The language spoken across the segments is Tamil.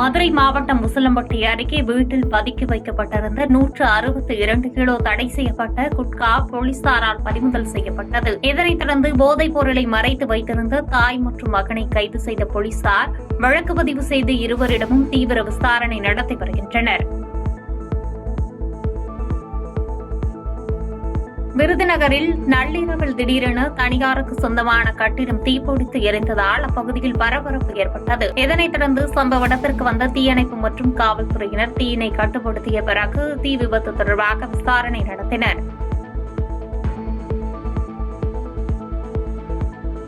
மதுரை மாவட்டம் உசிலம்பட்டி அருகே வீட்டில் பதுக்கி வைக்கப்பட்டிருந்த 162 கிலோ தடை செய்யப்பட்ட குட்கா போலீசாரால் பறிமுதல் செய்யப்பட்டது. இதனைத் தொடர்ந்து போதைப் பொருளை மறைத்து வைத்திருந்த தாய் மற்றும் மகனை கைது செய்த போலீசார் வழக்கு பதிவு செய்து இருவரிடமும் தீவிர விசாரணை நடத்தி வருகின்றனர். விருதுநகரில் நள்ளிரவில் திடீரென தனியாருக்கு சொந்தமான கட்டிடம் தீப்பிடித்து எரிந்ததால் அப்பகுதியில் பரபரப்பு ஏற்பட்டது. இதனைத் தொடர்ந்து சம்பவ இடத்திற்கு வந்த தீயணைப்பு மற்றும் காவல்துறையினர் தீயினை கட்டுப்படுத்திய பிறகு தீ விபத்து தொடர்பாக விசாரணை நடத்தினர்.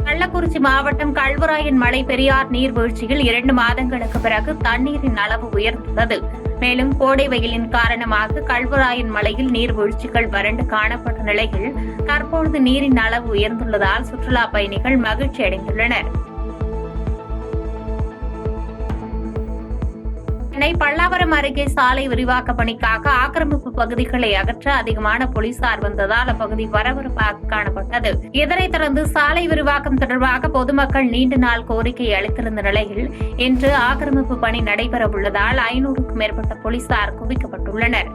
கள்ளக்குறிச்சி மாவட்டம் கல்வராயன் மலை பெரியார் நீர்வீழ்ச்சியில் 2 மாதங்களுக்கு பிறகு தண்ணீரின் அளவு உயர்ந்துள்ளது. மேலும் கோடை வெயிலின் காரணமாக கல்வராயன் மலையில் நீர்வீழ்ச்சிகள் வறண்டு காணப்பட்ட நிலையில் தற்பொழுது நீரின் அளவு உயர்ந்துள்ளதால் சுற்றுலா பயணிகள் மகிழ்ச்சி அடைந்துள்ளனர். சென்னை பல்லாவரம் அருகே சாலை விரிவாக்க பணிக்காக ஆக்கிரமிப்பு பகுதிகளை அகற்ற அதிகமான போலீசார் வந்ததால் அப்பகுதி பரபரப்பாக காணப்பட்டது. இதனைத் தொடர்ந்து சாலை விரிவாக்கம் தொடர்பாக பொதுமக்கள் நீண்ட நாள் கோரிக்கை அளித்திருந்த நிலையில் இன்று ஆக்கிரமிப்பு பணி நடைபெறவுள்ளதால் 500க்கும் மேற்பட்ட போலீசார் குவிக்கப்பட்டுள்ளனர்.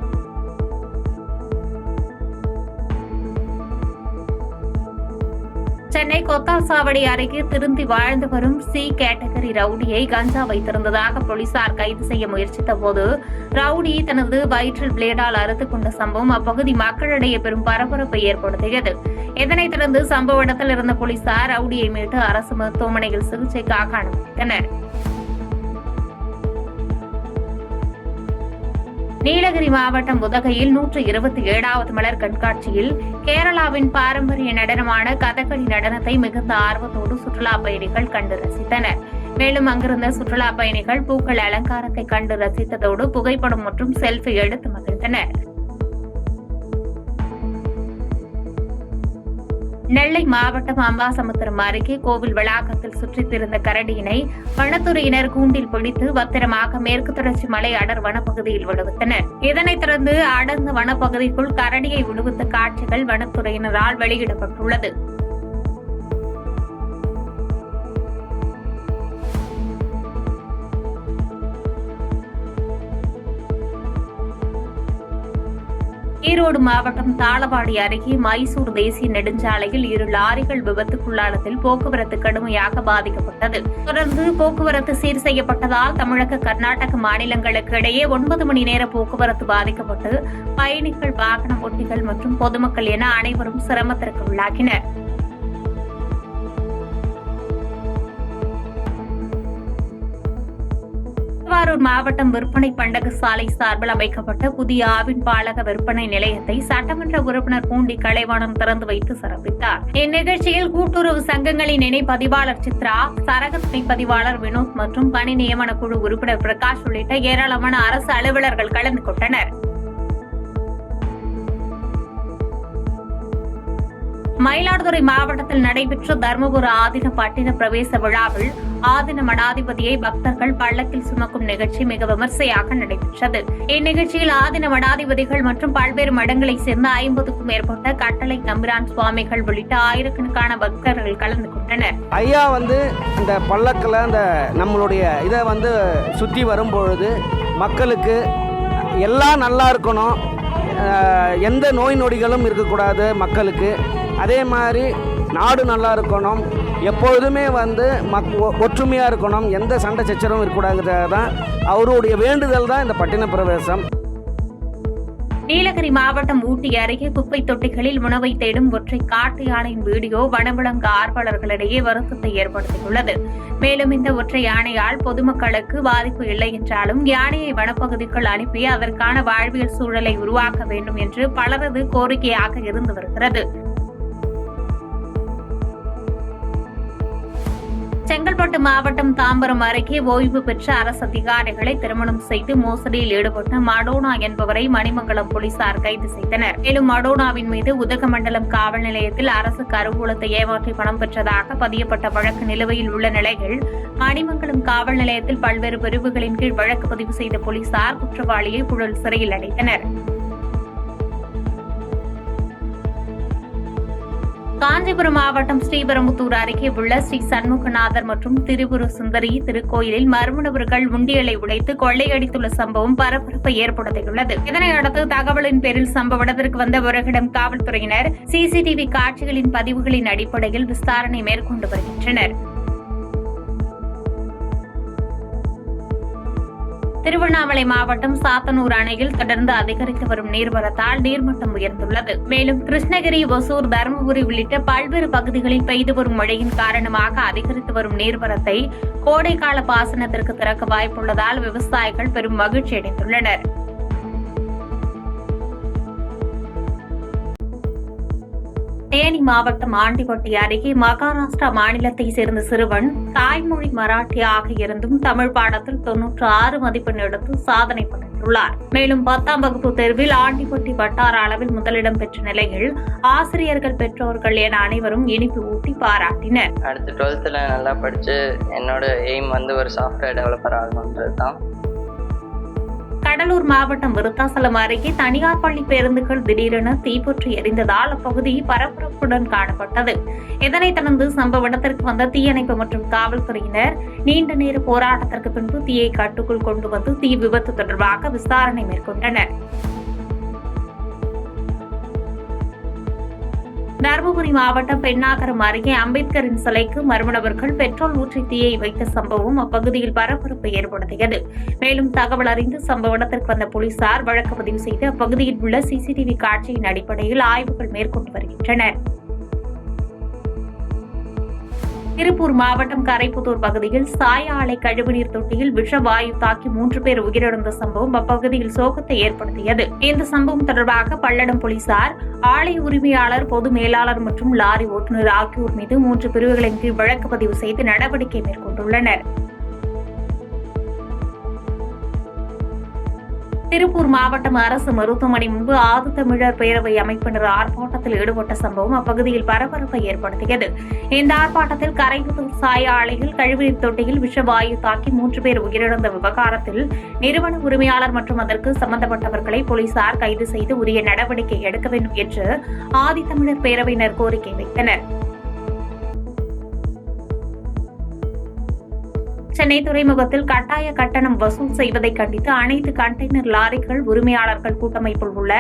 சென்னை கொத்தாசாவடி அருகே திருந்தி வாழ்ந்து வரும் சி கேட்டகரி ரவுடியை கஞ்சா வைத்திருந்ததாக போலீசார் கைது செய்ய முயற்சித்தபோது ரவுடி தனது வயிற்றில் பிளேடால் அறுத்துக் கொண்ட சம்பவம் அப்பகுதி மக்களிடையே பெரும் பரபரப்பை ஏற்படுத்தியது. இதனைத் தொடர்ந்து சம்பவ இடத்தில் இருந்த போலீசார் ரவுடியை மீட்டு அரசு மருத்துவமனையில் சிகிச்சைக்காக அனுமதித்தனர். நீலகிரி மாவட்டம் உதகையில் 127வது மலர் கண்காட்சியில் கேரளாவின் பாரம்பரிய நடனமான கதகளி நடனத்தை மிகுந்த ஆர்வத்தோடு சுற்றுலா பயணிகள் கண்டு ரசித்தனர். மேலும் அங்கிருந்த சுற்றுலா பயணிகள் பூக்கள் அலங்காரத்தை கண்டு ரசித்ததோடு புகைப்படம் மற்றும் செல்ஃபி எடுத்து மகிழ்ந்தனர். நெல்லை மாவட்டம் அம்பாசமுத்திரம் அருகே கோவில் வளாகத்தில் சுற்றித் திரிந்த கரடியினை வனத்துறையினர் கூண்டில் பிடித்து பத்திரமாக மேற்கு தொடர்ச்சி மலை அடர் வனப்பகுதியில் விடுவித்தனர். இதனைத் தொடர்ந்து அடர்ந்த வனப்பகுதிக்குள் கரடியை விடுவித்த காட்சிகள் வனத்துறையினரால் வெளியிடப்பட்டுள்ளது. ஈரோடு மாவட்டம் தாளவாடி அருகே மைசூர் தேசிய நெடுஞ்சாலையில் 2 லாரிகள் விபத்துக்குள்ளானதில் போக்குவரத்து கடுமையாக பாதிக்கப்பட்டது. தொடர்ந்து போக்குவரத்து சீர் செய்யப்பட்டதால் தமிழக கர்நாடக மாநிலங்களுக்கு இடையே 9 மணி நேர போக்குவரத்து பாதிக்கப்பட்டு பயணிகள், வாகன ஓட்டிகள் மற்றும் பொதுமக்கள் என அனைவரும் சிரமத்திற்கு உள்ளாகினர். திருவாரூர் மாவட்டம் விற்பனை பண்டக சாலை சார்பில் அமைக்கப்பட்ட புதிய ஆவின் பாலக விற்பனை நிலையத்தை சட்டமன்ற உறுப்பினர் பூண்டி கலைவாணன் திறந்து வைத்து சிறப்பித்தார். இந்நிகழ்ச்சியில் கூட்டுறவு சங்கங்களின் இணை பதிவாளர் சித்ரா, சரக துணை பதிவாளர் வினோத் மற்றும் பணி நியமன குழு உறுப்பினர் பிரகாஷ் உள்ளிட்ட ஏராளமான அரசு அலுவலர்கள் கலந்து கொண்டனர். மயிலாடுதுறை மாவட்டத்தில் நடைபெற்ற தர்மபுர ஆதீன பட்டின பிரவேச விழாவில் ஆதீன மடாதிபதியை பக்தர்கள் பள்ளக்கில் சுமக்கும் நிகழ்ச்சி மிக விமர்சையாக நடைபெற்றது. இந்நிகழ்ச்சியில் ஆதீன மடாதிபதிகள் மற்றும் பல்வேறு மடங்களைச் சேர்ந்த 50க்கும் மேற்பட்ட கட்டளை நம்பிரான் சுவாமிகள் உள்ளிட்ட ஆயிரக்கணக்கான பக்தர்கள் கலந்து கொண்டனர். ஐயா இந்த பல்லக்கில் நம்மளுடைய இதை சுற்றி வரும்பொழுது மக்களுக்கு எல்லாம் நல்லா இருக்கணும், எந்த நோய் நொடிகளும் இருக்கக்கூடாது மக்களுக்கு. அதே மாதிரி நாடு நல்லா இருக்கணும், எப்பொழுதுமே ஒற்றுமையாக இருக்கணும், எந்த சண்டை சச்சரவும் இருக்கக்கூடாதுங்கிறது தான் அவருடைய வேண்டுதல் தான் இந்த பட்டின பிரவேசம். நீலகிரி மாவட்டம் ஊட்டி அருகே குப்பை தொட்டிகளில் உணவை தேடும் ஒற்றை காட்டு யானையின் வீடியோ வனவிலங்கு ஆர்வலர்களிடையே வருத்தத்தை ஏற்படுத்தியுள்ளது. மேலும் இந்த ஒற்றை யானையால் பொதுமக்களுக்கு பாதிப்பு இல்லை என்றாலும் யானையை வனப்பகுதிக்குள் அனுப்பி அதற்கான வாழ்வியல் சூழலை உருவாக்க வேண்டும் என்று பலரது கோரிக்கையாக இருந்து வருகிறது. செங்கல்பட்டு மாவட்டம் தாம்பரம் அருகே ஓய்வு பெற்ற அரசு அதிகாரிகளை திருமணம் செய்து மோசடியில் ஈடுபட்ட மடோனா என்பவரை மணிமங்கலம் போலீசார் கைது செய்தனர். மேலும் மடோனாவின் மீது உதகமண்டலம் காவல் நிலையத்தில் அரசு கருவூலத்தை ஏமாற்றி பணம் பெற்றதாக பதியப்பட்ட வழக்கு நிலுவையில் உள்ள நிலையில் மணிமங்கலம் காவல் நிலையத்தில் பல்வேறு பிரிவுகளின் கீழ் வழக்கு பதிவு செய்த போலீசார் குற்றவாளியை புழல் சிறையில் அடைத்தனர். காஞ்சிபுரம் மாவட்டம் ஸ்ரீபெரும்புதூர் அருகே உள்ள ஸ்ரீ சண்முகநாதர் மற்றும் திரிபுர சுந்தரி திருக்கோயிலில் மர்ம நபர்கள் உண்டியலை உடைத்து கொள்ளையடித்துள்ள சம்பவம் பரபரப்பை ஏற்படுத்தியுள்ளது. இதனையடுத்து தகவலின் பேரில் சம்பவ இடத்திற்கு வந்த விரகடம் காவல்துறையினர் சிசிடிவி காட்சிகளின் பதிவுகளின் அடிப்படையில் விசாரணை மேற்கொண்டு வருகின்றனர். திருவண்ணாமலை மாவட்டம் சாத்தனூர் அணையில் தொடர்ந்து அதிகரித்து வரும் நீர்வரத்தால் நீர்மட்டம் உயர்ந்துள்ளது. மேலும் கிருஷ்ணகிரி, ஒசூர், தருமபுரி உள்ளிட்ட பல்வேறு பகுதிகளில் பெய்து வரும் மழையின் காரணமாக அதிகரித்து வரும் நீர்வரத்தை கோடைக்கால பாசனத்திற்கு திறக்க வாய்ப்புள்ளதால் விவசாயிகள் பெரும் மகிழ்ச்சி அடைந்துள்ளனர். தேனி மாவட்டம் ஆண்டிப்பட்டி அருகே மகாராஷ்டிரா மாநிலத்தைச் சேர்ந்த சிறுவன் தாய்மொழி மராட்டியாக இருந்தும் தமிழ் பாடத்தில் 96 மதிப்பெண் எடுத்து சாதனை படைத்துள்ளார். மேலும் 10ஆம் வகுப்பு தேர்வில் ஆண்டிப்பட்டி வட்டார அளவில் முதலிடம் பெற்ற நிலையில் ஆசிரியர்கள், பெற்றோர்கள் என அனைவரும் இனிப்பு ஊட்டி பாராட்டினர். அடுத்து 12th நல்லா படிச்சு என்னோட எய்ம் ஒரு சாஃப்ட்வேர் டெவலப்பர் ஆகணுன்றது தான். கடலூர் மாவட்டம் விருத்தாசலம் அருகே தனியார் பள்ளி பேருந்துகள் திடீரென தீப்பற்றி எரிந்ததால் அப்பகுதி பரபரப்புடன் காணப்பட்டது. இதனைத் தொடர்ந்து சம்பவ இடத்திற்கு வந்த தீயணைப்பு மற்றும் காவல்துறையினர் நீண்ட நேர போராட்டத்திற்கு பின்பு தீயை கட்டுக்குள் கொண்டு வந்து தீ விபத்து தொடர்பாக விசாரணை மேற்கொண்டனர். தருமபுரி மாவட்டம் பெண்ணாகரம் அருகே அம்பேத்கரின் சிலைக்கு மர்ம நபர்கள் பெட்ரோல் ஊற்றி தீயை வைத்த சம்பவம் அப்பகுதியில் பரபரப்பை ஏற்படுத்தியது. மேலும் தகவல் அறிந்து சம்பவ இடத்திற்கு வந்த போலீசார் வழக்கு பதிவு செய்து அப்பகுதியில் உள்ள சிசிடிவி காட்சியின் அடிப்படையில் ஆய்வுகள் மேற்கொண்டு வருகின்றனர். திருப்பூர் மாவட்டம் கரைப்புத்தூர் பகுதியில் சாய ஆலை கழிவுநீர் தொட்டியில் விஷவாயு தாக்கி 3 பேர் உயிரிழந்த சம்பவம் அப்பகுதியில் சோகத்தை ஏற்படுத்தியது. இந்த சம்பவம் தொடர்பாக பல்லடம் போலீசார் ஆலை உரிமையாளர், பொது மேலாளர் மற்றும் லாரி ஓட்டுநர் ஆகியோர் மீது 3 பிரிவுகளின் கீழ் வழக்கு பதிவு செய்து நடவடிக்கை மேற்கொண்டுள்ளனர். திருப்பூர் மாவட்டம் அரசு மருத்துவமனை முன்பு ஆதித்தமிழர் பேரவை அமைப்பினர் ஆர்ப்பாட்டத்தில் ஈடுபட்ட சம்பவம் அப்பகுதியில் பரபரப்பை ஏற்படுத்தியது. இந்த ஆர்ப்பாட்டத்தில் கரைப்புத்தூர் சாய ஆலையில் கழிவுநீர் தொட்டியில் விஷவாயு தாக்கி 3 பேர் உயிரிழந்த விவகாரத்தில் நிறுவன உரிமையாளர் மற்றும் அதற்கு சம்பந்தப்பட்டவர்களை போலீசார் கைது செய்து உரிய நடவடிக்கை எடுக்க வேண்டும் என்று ஆதித்தமிழர் பேரவையினர் கோரிக்கை வைத்தனர். சென்னை துறைமுகத்தில் கட்டாய கட்டணம் வசூல் செய்வதை கண்டித்து அனைத்து கண்டெய்னர் லாரிகள் உரிமையாளர்கள் கூட்டமைப்பில் உள்ள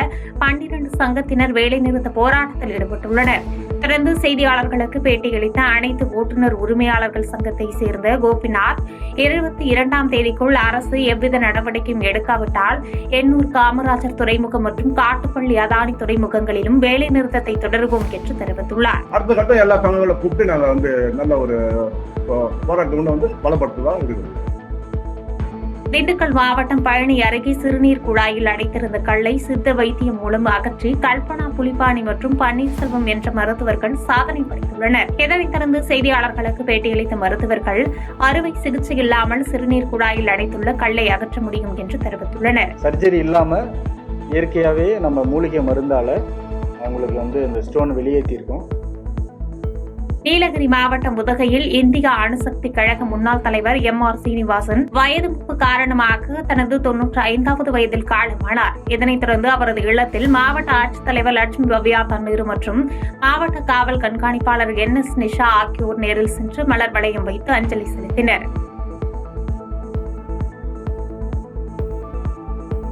12 சங்கத்தினர் வேலைநிறுத்த போராட்டத்தில் ஈடுபட்டுள்ளனர். தொடர்ந்து செய்தியாளர்களுக்கு பேட்டியளித்த அனைத்து ஓட்டுநர் உரிமையாளர்கள் சங்கத்தை சேர்ந்த கோபிநாத், 22ஆம் தேதிக்குள் அரசு எவ்வித நடவடிக்கையும் எடுக்காவிட்டால் எண்ணூர், காமராஜர் துறைமுகம் மற்றும் காட்டுப்பள்ளி, அதானி துறைமுகங்களிலும் வேலைநிறுத்தத்தை தொடருவோம் என்று தெரிவித்துள்ளார். அடுத்த கட்டம் எல்லா சங்கங்களை கூப்பிட்டு நாங்கள் நல்ல ஒரு போராட்டம் பலப்படுத்துவதாக இருக்குது. திண்டுக்கல் மாவட்டம் பழனி அருகே சிறுநீர் குழாயில் அடைத்திருந்த கல்லை சித்த வைத்தியம் மூலம் அகற்றி கல்பனா, புலிப்பாணி மற்றும் பன்னீர்செல்வம் என்ற மருத்துவர்கள் சாதனை படைத்துள்ளனர். இதனைத் தொடர்ந்து செய்தியாளர்களுக்கு பேட்டியளித்த மருத்துவர்கள் அறுவை சிகிச்சை இல்லாமல் சிறுநீர் குழாயில் அடைத்துள்ள கல்லை அகற்ற முடியும் என்று தெரிவித்துள்ளனர். சர்ஜரி இல்லாம இயற்கையாவே நம்ம மூலிகை மருந்தால அவங்களுக்கு இந்த ஸ்டோன் வெளியேற்றிருக்கோம். நீலகிரி மாவட்டம் உதகையில் இந்தியா அணுசக்தி கழக முன்னாள் தலைவர் MR சீனிவாசன் வயது மூப்பு காரணமாக தனது 95வது வயதில் காலமானார். இதனைத் தொடர்ந்து அவரது இல்லத்தில் மாவட்ட ஆட்சித்தலைவர் லட்சுமி பவ்யா தண்ணீர் மற்றும் மாவட்ட காவல் கண்காணிப்பாளர் NS நிஷா ஆகியோர் நேரில் சென்று மலர் வளையம் வைத்து அஞ்சலி செலுத்தினர்.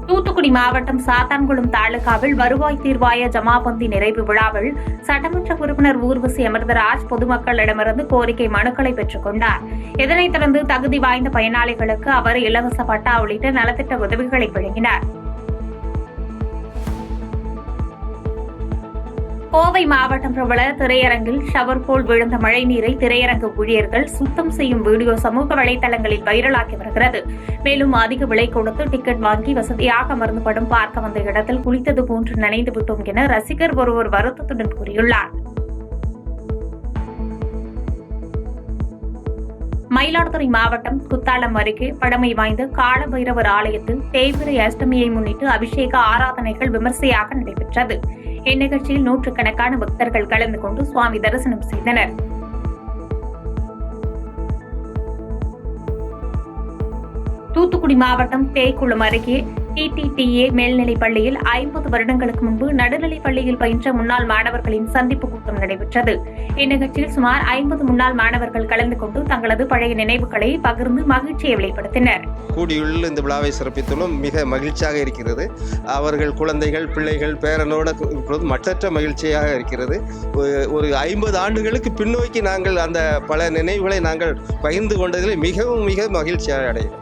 தூத்துக்குடி மாவட்டம் சாத்தான்குளம் தாலுகாவில் வருவாய் தீர்வாய ஜமாபந்தி நிறைவு விழாவில் சட்டமன்ற உறுப்பினர் ஊர்வசி அமிர்தராஜ் பொதுமக்களிடமிருந்து கோரிக்கை மனுக்களை பெற்றுக் கொண்டார். இதனைத் தொடர்ந்து தகுதி வாய்ந்த பயனாளிகளுக்கு அவர் இலவச பட்டா உள்ளிட்ட நலத்திட்ட உதவிகளை வழங்கினார். கோவை மாவட்டம் பிரபல திரையரங்கில் ஷவர் போல் விழுந்த மழைநீரை திரையரங்கு ஊழியர்கள் சுத்தம் செய்யும் வீடியோ சமூக வலைதளங்களில் வைரலாகி வருகிறது. மேலும் அதிக விலை கொடுத்து டிக்கெட் வாங்கி வசதியாக அமர்ந்து படம் பார்க்க வந்த இடத்தில் குளித்தது போன்று நனைந்து விட்டோம் என ரசிகர் ஒருவர் வருத்தத்துடன் கூறியுள்ளார். மயிலாடுதுறை மாவட்டம் குத்தாலம் அருகே பழமை வாய்ந்த காலபைரவர் ஆலயத்தில் தேய்பிறை அஷ்டமியை முன்னிட்டு அபிஷேக ஆராதனைகள் விமர்சையாக நடைபெற்றது. இந்நிகழ்ச்சியில் 100கணக்கான பக்தர்கள் கலந்து கொண்டு சுவாமி தரிசனம் செய்தனர். தூத்துக்குடி மாவட்டம் தேய்க்குளம் அருகே டிடிடிஏ மேல்நிலைப் பள்ளியில் 50 வருடங்களுக்கு முன்பு நடுநிலைப் பள்ளியில் பயின்ற முன்னாள் மாணவர்களின் சந்திப்பு கூட்டம் நடைபெற்றது. இந்நிகழ்ச்சியில் சுமார் 50 முன்னாள் மாணவர்கள் கலந்து கொண்டு தங்களது பழைய நினைவுகளை பகிர்ந்து மகிழ்ச்சியை வெளிப்படுத்தினர். கூடியுள்ள இந்த விழாவை சிறப்பித்துள்ளும் மிக மகிழ்ச்சியாக இருக்கிறது. அவர்கள் குழந்தைகள், பிள்ளைகள், பேரனோடு இருப்பது மற்றற்ற மகிழ்ச்சியாக இருக்கிறது. ஒரு 50 ஆண்டுகளுக்கு பின்னோக்கி நாங்கள் அந்த பல நினைவுகளை நாங்கள் பகிர்ந்து கொண்டதில் மிகவும் மிக மகிழ்ச்சியாக அடைகிறோம்.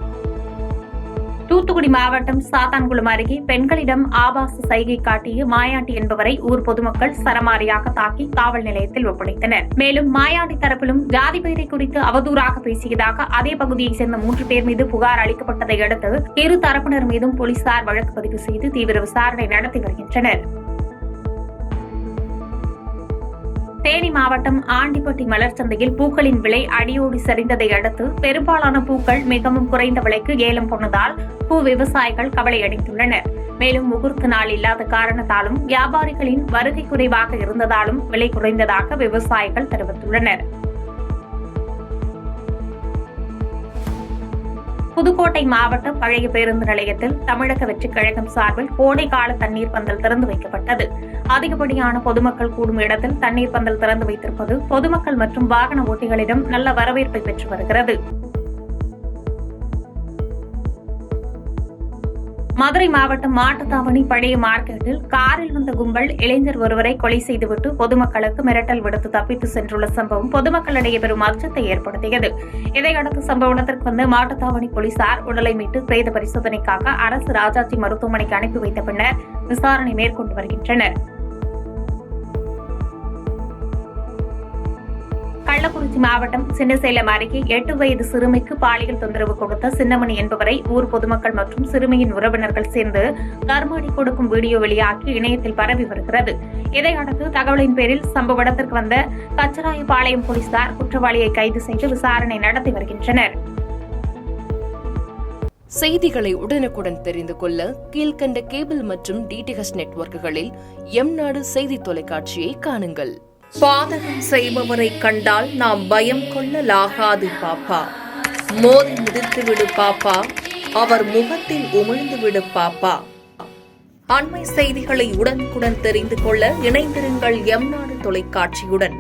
தூத்துக்குடி மாவட்டம் சாத்தான்குளம் அருகே பெண்களிடம் ஆபாச சைகை காட்டிய மாயாண்டி என்பவரை ஊர் பொதுமக்கள் சரமாரியாக தாக்கி காவல் நிலையத்தில் ஒப்படைத்தனர். மேலும் மாயாண்டி தரப்பிலும் ஜாதி பெயரை குறித்து அவதூறாக பேசியதாக அதே பகுதியைச் சேர்ந்த 3 பேர் மீது புகார் அளிக்கப்பட்டதை அடுத்து இரு தரப்பினர் மீதும் போலீசார் வழக்கு பதிவு செய்து தீவிர விசாரணை நடத்தி வருகின்றனர். தேனி மாவட்டம் ஆண்டிப்பட்டி மலர் சந்தையில் பூக்களின் விலை அடியோடி சரிந்ததை அடுத்து பெரும்பாலான பூக்கள் மிகவும் குறைந்த விலைக்கு ஏலம் போனதால் பூ விவசாயிகள் கவலையடைந்துள்ளனர். மேலும் முகூர்த்த நாள் இல்லாத காரணத்தாலும் வியாபாரிகளின் வருகை குறைவாக இருந்ததாலும் விலை குறைந்ததாக விவசாயிகள் தெரிவித்துள்ளனர். புதுக்கோட்டை மாவட்டம் பழைய பேருந்து நிலையத்தில் தமிழக வெற்றிக் கழகம் சார்பில் கோடைக்கால தண்ணீர் பந்தல் திறந்து வைக்கப்பட்டது. அதிகப்படியான பொதுமக்கள் கூடும் இடத்தில் தண்ணீர் பந்தல் திறந்து வைத்திருப்பது பொதுமக்கள் மற்றும் வாகன ஓட்டிகளிடம் நல்ல வரவேற்பை பெற்று வருகிறது. மதுரை மாவட்டம் மாட்டுத்தாவணி பழைய மார்க்கெட்டில் காரில் வந்த கும்பல் இளைஞர் ஒருவரை கொலை செய்துவிட்டு பொதுமக்களுக்கு மிரட்டல் விடுத்து தப்பித்து சென்றுள்ள சம்பவம் பொதுமக்களிடையே பெரும் அச்சத்தை ஏற்படுத்தியது. இதையடுத்து சம்பவ இடத்திற்கு வந்த மாட்டுத்தாவணி போலீசார் உடலை மீட்டு பிரேத பரிசோதனைக்காக அரசு ராஜாஜி மருத்துவமனைக்கு அனுப்பி வைத்த பின்னர் விசாரணை மேற்கொண்டு வருகின்றனர். கள்ளக்குறிச்சி மாவட்டம் சின்னசேலம் அருகே 8 வயது சிறுமிக்கு பாலியல் தொந்தரவு கொடுத்த சின்னமணி என்பவரை ஊர் பொதுமக்கள் மற்றும் சிறுமியின் உறவினர்கள் சேர்ந்து கர்மாடி கொடுக்கும் வீடியோ வெளியாகி இணையத்தில் பரவி வருகிறது. இதையடுத்து தகவலின் பேரில் சம்பவ இடத்திற்கு வந்த கச்சராயபாளையம் போலீசார் குற்றவாளியை கைது செய்து விசாரணை நடத்தி வருகின்றனர். செய்திகளை உடனுக்குடன் தெரிந்து கொள்ள கீழ்கண்ட கேபிள் மற்றும் டிடிஎச் நெட்வொர்க்குகளில் எம்நாடு செய்தி தொலைக்காட்சியை காணுங்கள். பாதகம் செய்பவரை கண்டால் நாம் பயம் கொள்ளலாகாது பாப்பா. மோதி மிதித்து விடு பாப்பா, அவர் முகத்தில் உமிழ்ந்து விடு பாப்பா. அண்மை செய்திகளை உடனுக்குடன் தெரிந்து கொள்ள இணைந்திருங்கள் எம்நாடு தொலைக்காட்சியுடன்.